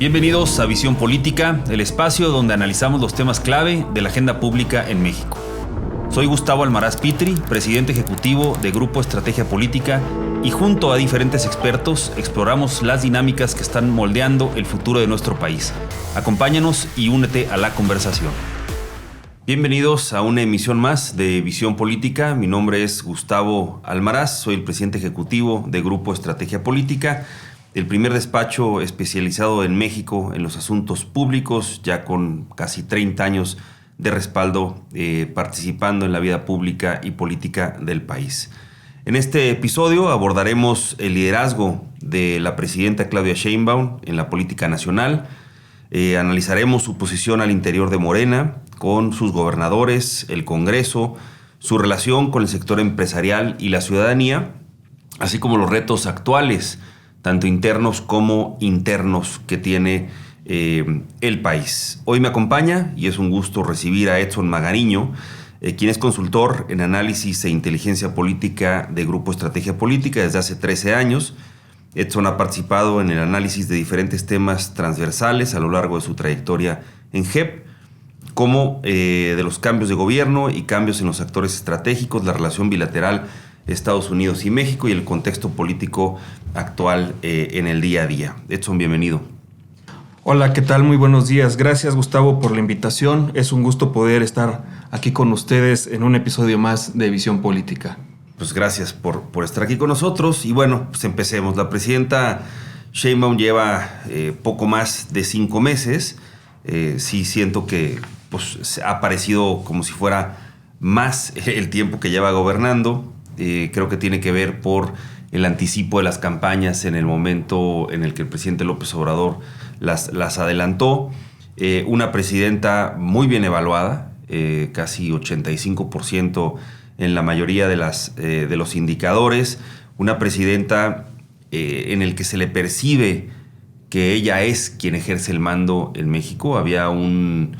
Bienvenidos a Visión Política, el espacio donde analizamos los temas clave de la agenda pública en México. Soy Gustavo Almaraz Pitri, presidente ejecutivo de Grupo Estrategia Política, y junto a diferentes expertos exploramos las dinámicas que están moldeando el futuro de nuestro país. Acompáñanos y únete a la conversación. Bienvenidos a una emisión más de Visión Política. Mi nombre es Gustavo Almaraz, soy el presidente ejecutivo de Grupo Estrategia Política, el primer despacho especializado en México en los asuntos públicos, ya con casi 30 años de respaldo participando en la vida pública y política del país. En este episodio abordaremos el liderazgo de la presidenta Claudia Sheinbaum en la política nacional. Analizaremos su posición al interior de Morena, con sus gobernadores, el Congreso, su relación con el sector empresarial y la ciudadanía, así como los retos actuales, tanto internos como internos, que tiene el país. Hoy me acompaña y es un gusto recibir a Edson Magariño, quien es consultor en análisis e inteligencia política de Grupo Estrategia Política desde hace 13 años. Edson ha participado en el análisis de diferentes temas transversales a lo largo de su trayectoria en GEP, como de los cambios de gobierno y cambios en los actores estratégicos, la relación bilateral Estados Unidos y México y el contexto político actual en el día a día. Edson, bienvenido. Hola, ¿qué tal? Muy buenos días. Gracias, Gustavo, por la invitación. Es un gusto poder estar aquí con ustedes en un episodio más de Visión Política. Pues gracias por estar aquí con nosotros. Y bueno, pues empecemos. La presidenta Sheinbaum lleva poco más de 5 meses. Sí siento que pues, ha parecido como si fuera más el tiempo que lleva gobernando. Creo que tiene que ver por el anticipo de las campañas en el momento en el que el presidente López Obrador las adelantó. Una presidenta muy bien evaluada, casi 85% en la mayoría de los indicadores. Una presidenta en el que se le percibe que ella es quien ejerce el mando en México. Había una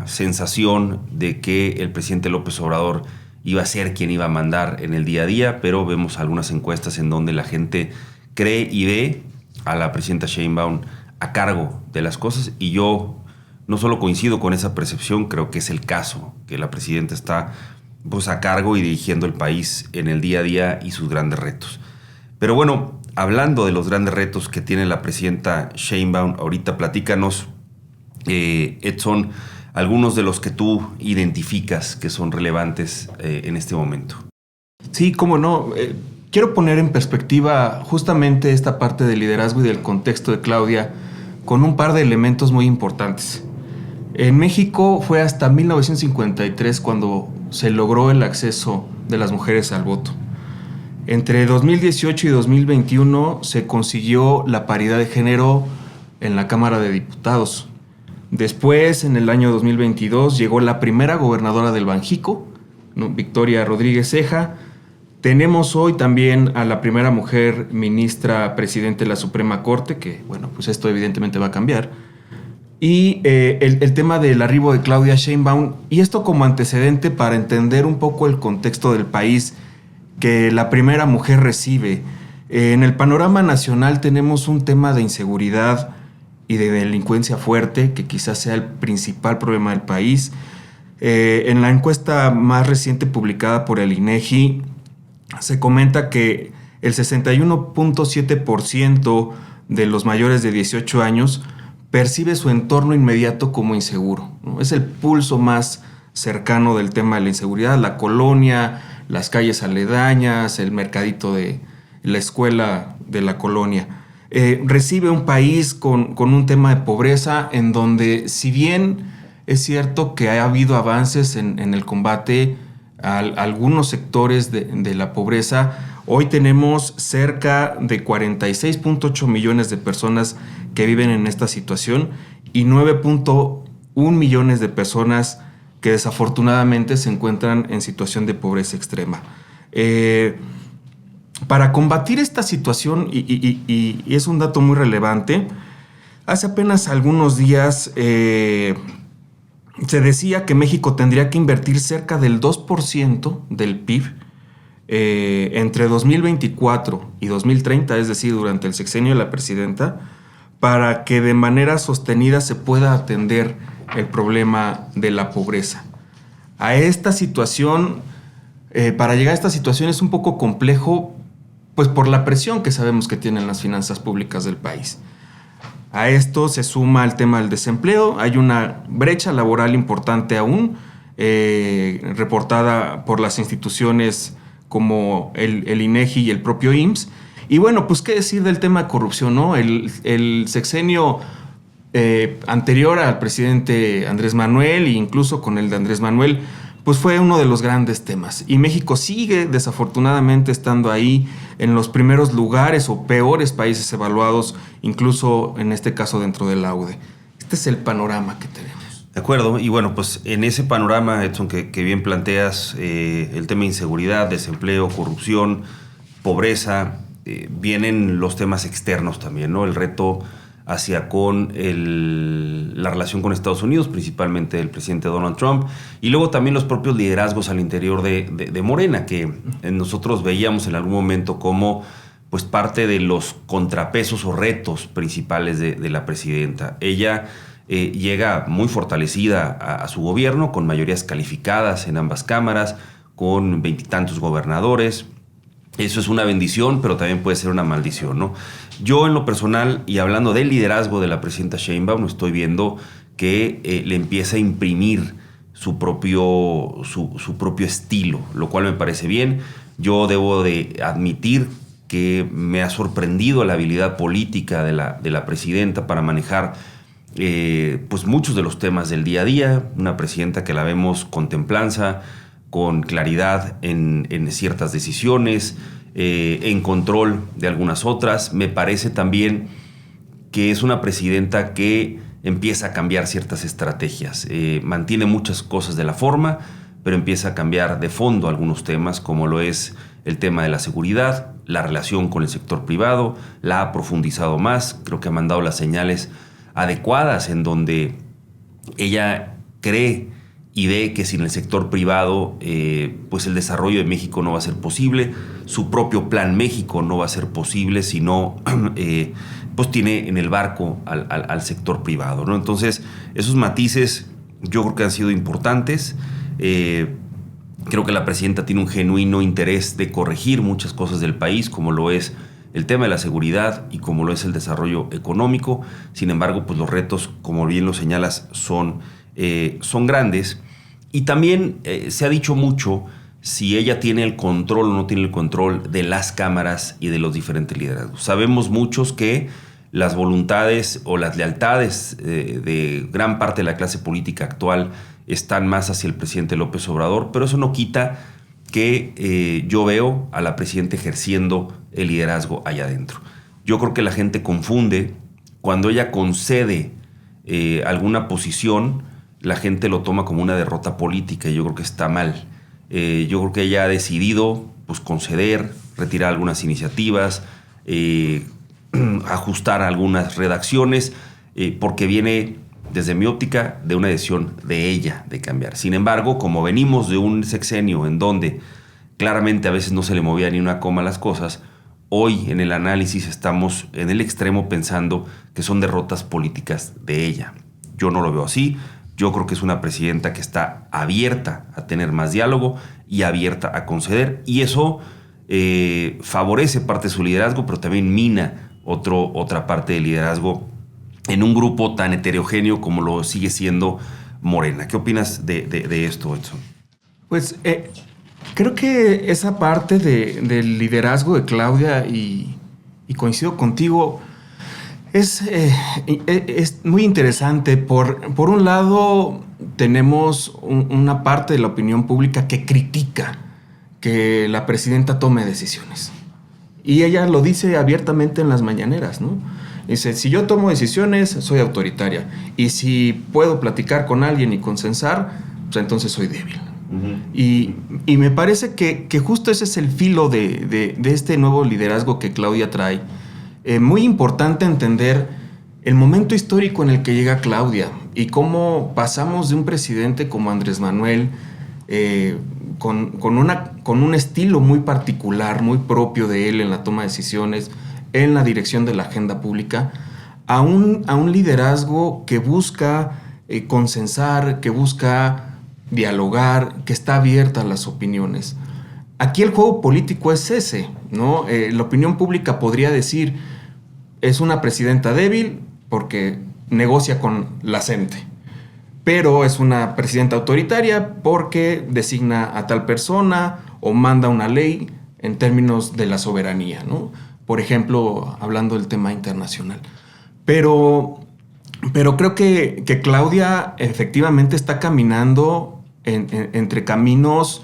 sensación de que el presidente López Obrador iba a ser quien iba a mandar en el día a día, pero vemos algunas encuestas en donde la gente cree y ve a la presidenta Sheinbaum a cargo de las cosas, y yo no solo coincido con esa percepción, creo que es el caso, que la presidenta está pues, a cargo y dirigiendo el país en el día a día y sus grandes retos. Pero bueno, hablando de los grandes retos que tiene la presidenta Sheinbaum, ahorita platícanos, Edson, algunos de los que tú identificas que son relevantes en este momento. Sí, cómo no. Quiero poner en perspectiva justamente esta parte del liderazgo y del contexto de Claudia con un par de elementos muy importantes. En México fue hasta 1953 cuando se logró el acceso de las mujeres al voto. Entre 2018 y 2021 se consiguió la paridad de género en la Cámara de Diputados. Después, en el año 2022, llegó la primera gobernadora del Banjico, ¿no? Victoria Rodríguez Ceja. Tenemos hoy también a la primera mujer ministra presidente de la Suprema Corte, que, bueno, pues esto evidentemente va a cambiar. Y el tema del arribo de Claudia Sheinbaum, y esto como antecedente para entender un poco el contexto del país que la primera mujer recibe. En el panorama nacional tenemos un tema de inseguridad y de delincuencia fuerte, que quizás sea el principal problema del país. En la encuesta más reciente publicada por el INEGI, se comenta que el 61.7% de los mayores de 18 años percibe su entorno inmediato como inseguro, ¿no? Es el pulso más cercano del tema de la inseguridad, la colonia, las calles aledañas, el mercadito de la escuela de la colonia. Recibe un país con un tema de pobreza en donde, si bien es cierto que ha habido avances en el combate a algunos sectores de la pobreza, hoy tenemos cerca de 46.8 millones de personas que viven en esta situación y 9.1 millones de personas que desafortunadamente se encuentran en situación de pobreza extrema. Para combatir esta situación, y es un dato muy relevante, hace apenas algunos días se decía que México tendría que invertir cerca del 2% del PIB entre 2024 y 2030, es decir, durante el sexenio de la presidenta, para que de manera sostenida se pueda atender el problema de la pobreza. A esta situación, para llegar a esta situación es un poco complejo, pues por la presión que sabemos que tienen las finanzas públicas del país. A esto se suma el tema del desempleo. Hay una brecha laboral importante aún, reportada por las instituciones como el INEGI y el propio IMSS. Y bueno, pues qué decir del tema de corrupción, ¿no? El sexenio anterior al presidente Andrés Manuel, e incluso con el de Andrés Manuel, pues fue uno de los grandes temas. Y México sigue, desafortunadamente, estando ahí en los primeros lugares o peores países evaluados, incluso en este caso dentro de la OCDE. Este es el panorama que tenemos. De acuerdo, y bueno, pues en ese panorama, Edson, que bien planteas, el tema de inseguridad, desempleo, corrupción, pobreza, vienen los temas externos también, ¿no? El reto hacia con la relación con Estados Unidos, principalmente el presidente Donald Trump, y luego también los propios liderazgos al interior de Morena, que nosotros veíamos en algún momento como pues parte de los contrapesos o retos principales de la presidenta. Ella llega muy fortalecida a su gobierno, con mayorías calificadas en ambas cámaras, con 20 y tantos gobernadores. Eso es una bendición, pero también puede ser una maldición, ¿no? Yo en lo personal, y hablando del liderazgo de la presidenta Sheinbaum, estoy viendo que le empieza a imprimir su propio estilo, lo cual me parece bien. Yo debo de admitir que me ha sorprendido la habilidad política de la presidenta para manejar pues muchos de los temas del día a día. Una presidenta que la vemos con templanza, con claridad en ciertas decisiones, en control de algunas otras. Me parece también que es una presidenta que empieza a cambiar ciertas estrategias. Mantiene muchas cosas de la forma, pero empieza a cambiar de fondo algunos temas, como lo es el tema de la seguridad, la relación con el sector privado. La ha profundizado más. Creo que ha mandado las señales adecuadas en donde ella cree y ve que sin el sector privado, pues el desarrollo de México no va a ser posible, su propio plan México no va a ser posible si no, pues tiene en el barco al sector privado, ¿no? Entonces, esos matices yo creo que han sido importantes. Creo que la presidenta tiene un genuino interés de corregir muchas cosas del país, como lo es el tema de la seguridad y como lo es el desarrollo económico. Sin embargo, pues los retos, como bien lo señalas, son grandes. Y también se ha dicho mucho si ella tiene el control o no tiene el control de las cámaras y de los diferentes liderazgos. Sabemos muchos que las voluntades o las lealtades de gran parte de la clase política actual están más hacia el presidente López Obrador, pero eso no quita que yo veo a la presidenta ejerciendo el liderazgo allá adentro. Yo creo que la gente confunde cuando ella concede alguna posición. La gente lo toma como una derrota política y yo creo que está mal. Yo creo que ella ha decidido pues, conceder, retirar algunas iniciativas, ajustar algunas redacciones, porque viene, desde mi óptica, de una decisión de ella de cambiar. Sin embargo, como venimos de un sexenio en donde claramente a veces no se le movía ni una coma a las cosas, hoy en el análisis estamos en el extremo pensando que son derrotas políticas de ella. Yo no lo veo así. Yo creo que es una presidenta que está abierta a tener más diálogo y abierta a conceder. Y eso favorece parte de su liderazgo, pero también mina otra parte del liderazgo en un grupo tan heterogéneo como lo sigue siendo Morena. ¿Qué opinas de esto, Edson? Pues creo que esa parte del liderazgo de Claudia, y coincido contigo, es muy interesante. Por un lado, tenemos una parte de la opinión pública que critica que la presidenta tome decisiones. Y ella lo dice abiertamente en las mañaneras, ¿no? Dice, si yo tomo decisiones, soy autoritaria. Y si puedo platicar con alguien y consensar, pues entonces soy débil. Uh-huh. Y me parece que justo ese es el filo de este nuevo liderazgo que Claudia trae. Muy importante entender el momento histórico en el que llega Claudia y cómo pasamos de un presidente como Andrés Manuel, con un estilo muy particular, muy propio de él en la toma de decisiones, en la dirección de la agenda pública, a un liderazgo que busca consensar, que busca dialogar, que está abierta a las opiniones. Aquí el juego político es ese, ¿no? La opinión pública podría decir, es una presidenta débil porque negocia con la gente, pero es una presidenta autoritaria porque designa a tal persona o manda una ley en términos de la soberanía, ¿no? Por ejemplo, hablando del tema internacional. Pero creo que Claudia efectivamente está caminando entre caminos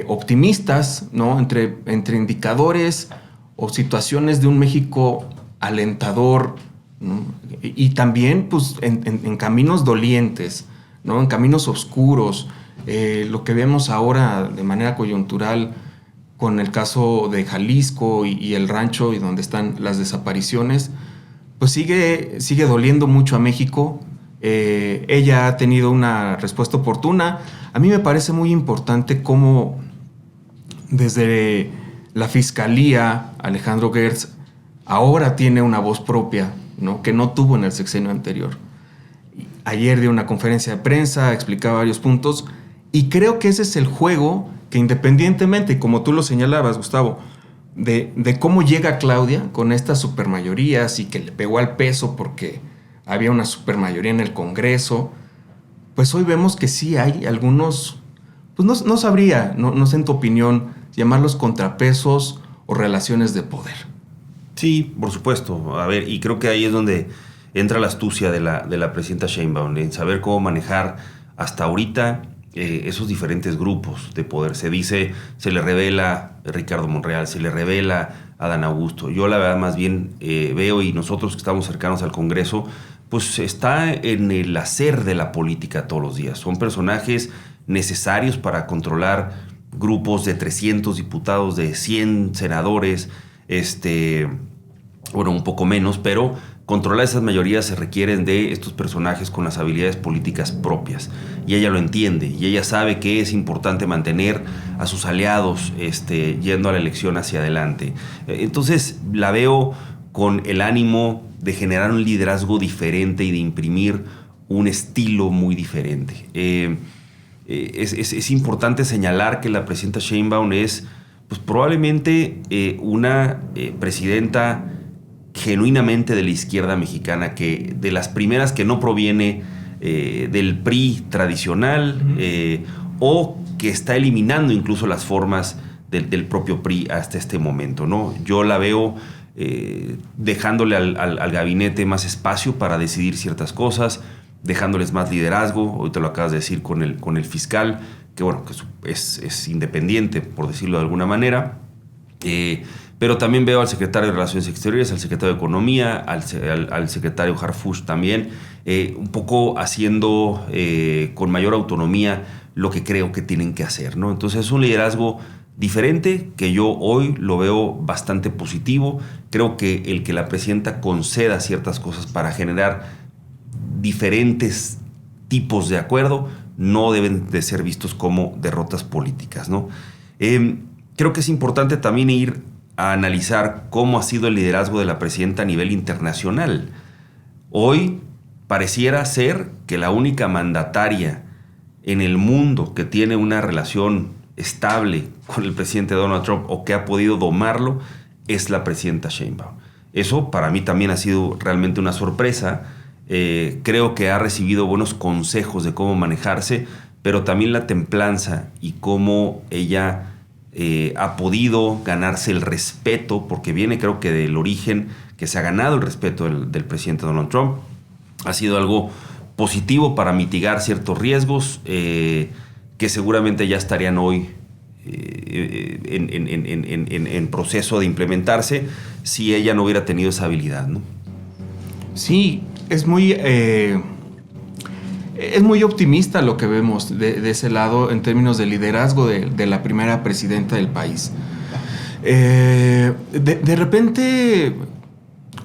optimistas, ¿no? Entre indicadores o situaciones de un México alentador, ¿no? Y también pues, en caminos dolientes, ¿no? En caminos oscuros. Lo que vemos ahora de manera coyuntural con el caso de Jalisco y el rancho y donde están las desapariciones, pues sigue doliendo mucho a México. Ella ha tenido una respuesta oportuna. A mí me parece muy importante cómo desde la Fiscalía, Alejandro Gertz ahora tiene una voz propia, ¿no? Que no tuvo en el sexenio anterior. Ayer dio una conferencia de prensa, explicaba varios puntos, y creo que ese es el juego que independientemente, como tú lo señalabas, Gustavo, de cómo llega Claudia con estas supermayorías y que le pegó al peso porque había una supermayoría en el Congreso, pues hoy vemos que sí hay algunos, pues no sabría, no sé en tu opinión, llamarlos contrapesos o relaciones de poder. Sí, por supuesto. A ver, y creo que ahí es donde entra la astucia de la presidenta Sheinbaum, en saber cómo manejar hasta ahorita esos diferentes grupos de poder. Se dice, se le revela a Ricardo Monreal, se le revela a Adán Augusto. Yo la verdad más bien veo, y nosotros que estamos cercanos al Congreso, pues está en el hacer de la política todos los días. Son personajes necesarios para controlar grupos de 300 diputados, de 100 senadores, bueno, un poco menos, pero controlar esas mayorías se requieren de estos personajes con las habilidades políticas propias. Y ella lo entiende, y ella sabe que es importante mantener a sus aliados yendo a la elección hacia adelante. Entonces la veo con el ánimo de generar un liderazgo diferente y de imprimir un estilo muy diferente. Es importante señalar que la presidenta Sheinbaum es pues, probablemente una presidenta genuinamente de la izquierda mexicana, que de las primeras que no proviene del PRI tradicional, o que está eliminando incluso las formas del propio PRI hasta este momento, ¿no? Yo la veo dejándole al gabinete más espacio para decidir ciertas cosas, dejándoles más liderazgo. Hoy te lo acabas de decir con el fiscal, que bueno, que es independiente, por decirlo de alguna manera. Pero también veo al secretario de Relaciones Exteriores, al secretario de Economía, al secretario Harfuch también, un poco haciendo con mayor autonomía lo que creo que tienen que hacer, ¿no? Entonces es un liderazgo diferente que yo hoy lo veo bastante positivo. Creo que el que la presidenta conceda ciertas cosas para generar diferentes tipos de acuerdo no deben de ser vistos como derrotas políticas, ¿no? Creo que es importante también ir a analizar cómo ha sido el liderazgo de la presidenta a nivel internacional. Hoy pareciera ser que la única mandataria en el mundo que tiene una relación estable con el presidente Donald Trump o que ha podido domarlo es la presidenta Sheinbaum. Eso para mí también ha sido realmente una sorpresa. Creo que ha recibido buenos consejos de cómo manejarse, pero también la templanza y cómo ella ha podido ganarse el respeto, porque viene creo que del origen que se ha ganado el respeto del presidente Donald Trump. Ha sido algo positivo para mitigar ciertos riesgos que seguramente ya estarían hoy en proceso de implementarse si ella no hubiera tenido esa habilidad, ¿no? Sí, es muy optimista lo que vemos de ese lado en términos de liderazgo de la primera presidenta del país. De repente,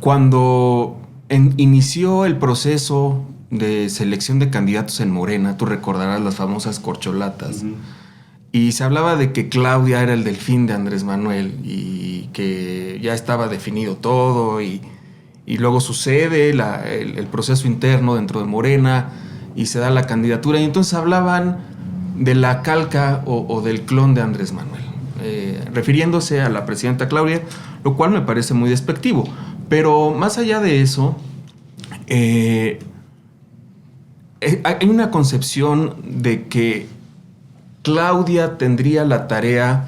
cuando inició el proceso de selección de candidatos en Morena, tú recordarás las famosas corcholatas, y se hablaba de que Claudia era el delfín de Andrés Manuel y que ya estaba definido todo y y luego sucede el proceso interno dentro de Morena y se da la candidatura, y entonces hablaban de la calca o del clon de Andrés Manuel, refiriéndose a la presidenta Claudia, lo cual me parece muy despectivo. Pero más allá de eso, hay una concepción de que Claudia tendría la tarea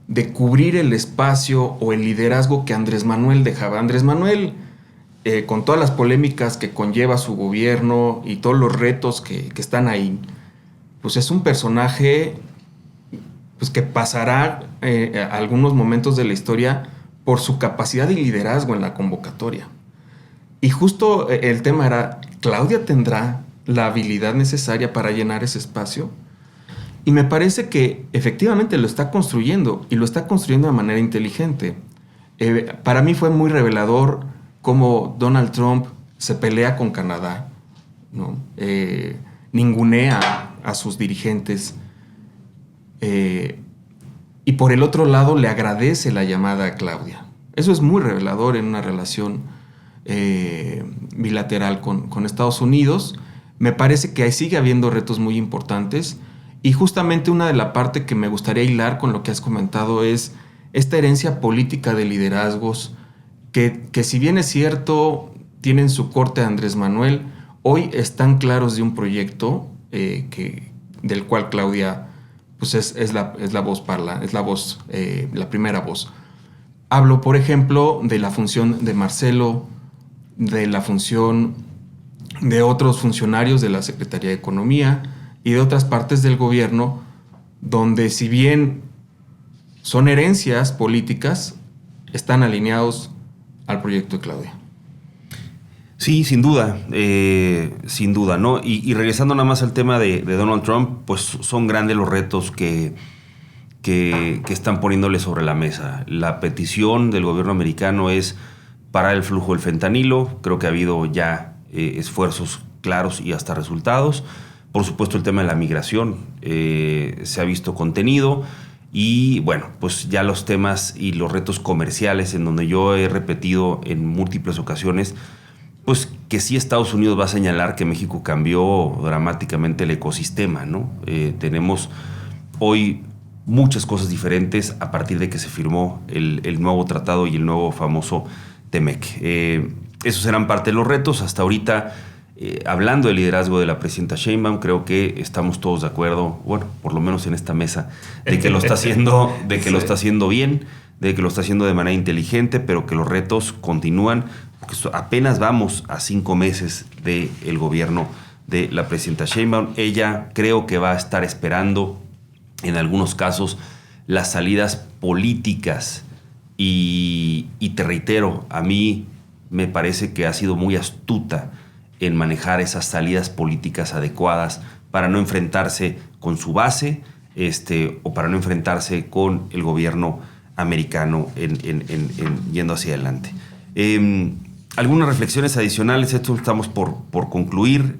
de cubrir el espacio o el liderazgo que Andrés Manuel dejaba. Andrés Manuel, con todas las polémicas que conlleva su gobierno y todos los retos que están ahí, pues es un personaje pues, que pasará algunos momentos de la historia por su capacidad de liderazgo en la convocatoria. Y justo el tema era, ¿Claudia tendrá la habilidad necesaria para llenar ese espacio? Y me parece que efectivamente lo está construyendo, y lo está construyendo de manera inteligente. Para mí fue muy revelador cómo Donald Trump se pelea con Canadá, ¿no? Ningunea a sus dirigentes, y por el otro lado le agradece la llamada a Claudia. Eso es muy revelador en una relación bilateral con Estados Unidos. Me parece que ahí sigue habiendo retos muy importantes, y justamente una de la parte que me gustaría hilar con lo que has comentado es esta herencia política de liderazgos que si bien es cierto tienen su corte a Andrés Manuel, hoy están claros de un proyecto del cual Claudia pues es la voz parla, es la voz, la primera voz. Hablo, por ejemplo, de la función de Marcelo, de la función de otros funcionarios de la Secretaría de Economía y de otras partes del gobierno, donde si bien son herencias políticas, están alineados al proyecto de Claudia. Sí, sin duda, ¿no? Y regresando nada más al tema de Donald Trump, pues son grandes los retos que están poniéndole sobre la mesa. La petición del gobierno americano es parar el flujo del fentanilo. Creo que ha habido ya esfuerzos claros y hasta resultados. Por supuesto, el tema de la migración se ha visto contenido. Y bueno, pues ya los temas y los retos comerciales, en donde yo he repetido en múltiples ocasiones, pues que sí Estados Unidos va a señalar que México cambió dramáticamente el ecosistema, ¿no? Tenemos hoy muchas cosas diferentes a partir de que se firmó el nuevo tratado y el nuevo famoso TEMEC. Esos serán parte de los retos. Hasta ahorita, hablando del liderazgo de la presidenta Sheinbaum, creo que estamos todos de acuerdo, bueno, por lo menos en esta mesa, de que lo está haciendo, lo está haciendo bien, de que lo está haciendo de manera inteligente, pero que los retos continúan. Apenas vamos a 5 meses del gobierno de la presidenta Sheinbaum. Ella creo que va a estar esperando, en algunos casos, las salidas políticas. Y te reitero, a mí me parece que ha sido muy astuta en manejar esas salidas políticas adecuadas para no enfrentarse con su base o para no enfrentarse con el gobierno americano yendo hacia adelante. Algunas reflexiones adicionales. Esto estamos por concluir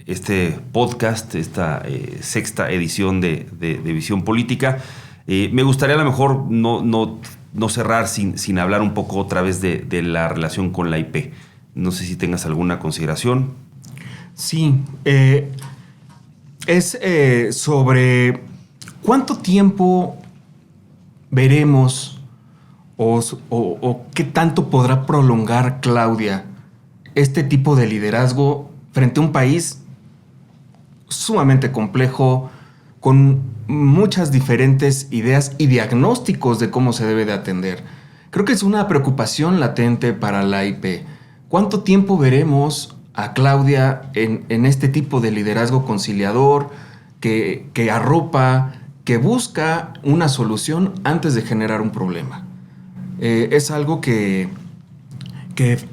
este podcast, esta sexta edición de Visión Política. Me gustaría a lo mejor no cerrar sin hablar un poco otra vez de la relación con la IP. No sé si tengas alguna consideración. Sí, es sobre cuánto tiempo veremos o qué tanto podrá prolongar Claudia este tipo de liderazgo frente a un país sumamente complejo, con muchas diferentes ideas y diagnósticos de cómo se debe de atender. Creo que es una preocupación latente para la IP. ¿Cuánto tiempo veremos a Claudia en este tipo de liderazgo conciliador que arropa, que busca una solución antes de generar un problema? Es algo que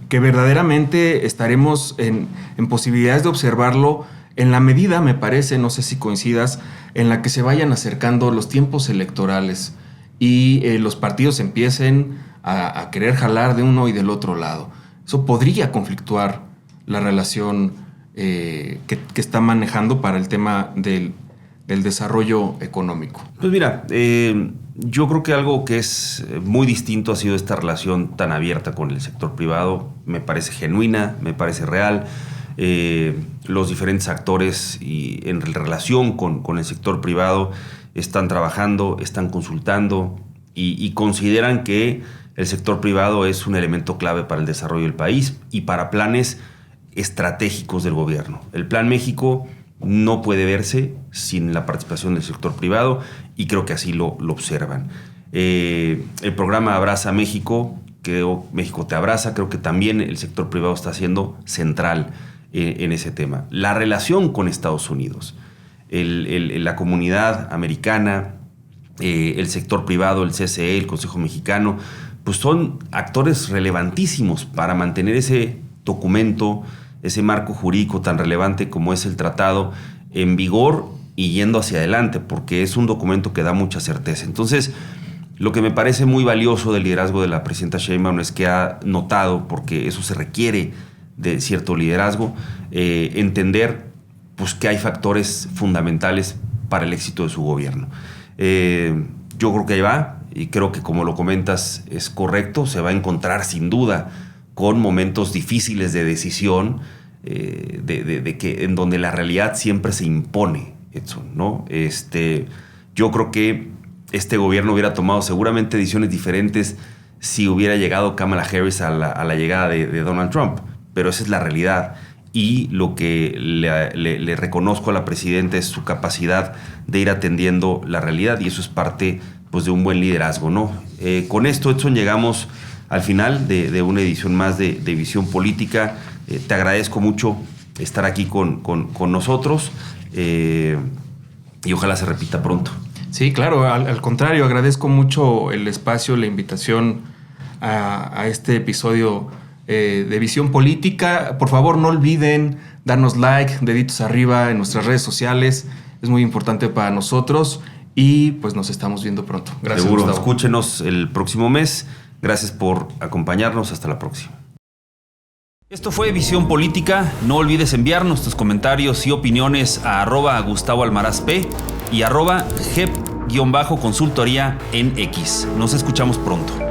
verdaderamente estaremos en posibilidades de observarlo en la medida, me parece, no sé si coincidas, en la que se vayan acercando los tiempos electorales y los partidos empiecen a querer jalar de uno y del otro lado. Eso podría conflictuar la relación que está manejando para el tema del desarrollo económico. Pues mira, Yo creo que algo que es muy distinto ha sido esta relación tan abierta con el sector privado. Me parece genuina, me parece real. Los diferentes actores y en relación con el sector privado están trabajando, están consultando y consideran que el sector privado es un elemento clave para el desarrollo del país y para planes estratégicos del gobierno. El Plan México no puede verse sin la participación del sector privado y creo que así lo observan. El programa Abraza México, México te abraza, creo que también el sector privado está siendo central en ese tema. La relación con Estados Unidos, la comunidad americana, el sector privado, el CCE, el Consejo Mexicano, pues son actores relevantísimos para mantener ese documento, ese marco jurídico tan relevante como es el tratado, en vigor y yendo hacia adelante, porque es un documento que da mucha certeza. Entonces, lo que me parece muy valioso del liderazgo de la presidenta Sheinbaum es que ha notado, porque eso se requiere de cierto liderazgo, entender pues, que hay factores fundamentales para el éxito de su gobierno. Yo creo que ahí va, y creo que como lo comentas es correcto, se va a encontrar sin duda con momentos difíciles de decisión, en donde la realidad siempre se impone, Edson, ¿no? Yo creo que este gobierno hubiera tomado seguramente decisiones diferentes si hubiera llegado Kamala Harris a la llegada de Donald Trump, pero esa es la realidad. Y lo que le reconozco a la presidenta es su capacidad de ir atendiendo la realidad, y eso es parte pues, de un buen liderazgo, ¿no? Con esto, Edson, llegamos al final de una edición más de Visión Política. Te agradezco mucho estar aquí con nosotros y ojalá se repita pronto. Sí, claro, al contrario, agradezco mucho el espacio, la invitación a este episodio de Visión Política. Por favor, no olviden darnos like, deditos arriba en nuestras redes sociales. Es muy importante para nosotros y pues nos estamos viendo pronto. Gracias, Seguro, Gustavo. Escúchenos el próximo mes. Gracias por acompañarnos. Hasta la próxima. Esto fue Visión Política. No olvides enviarnos tus comentarios y opiniones a @GustavoAlmarazP y @GEP-consultoría en X. Nos escuchamos pronto.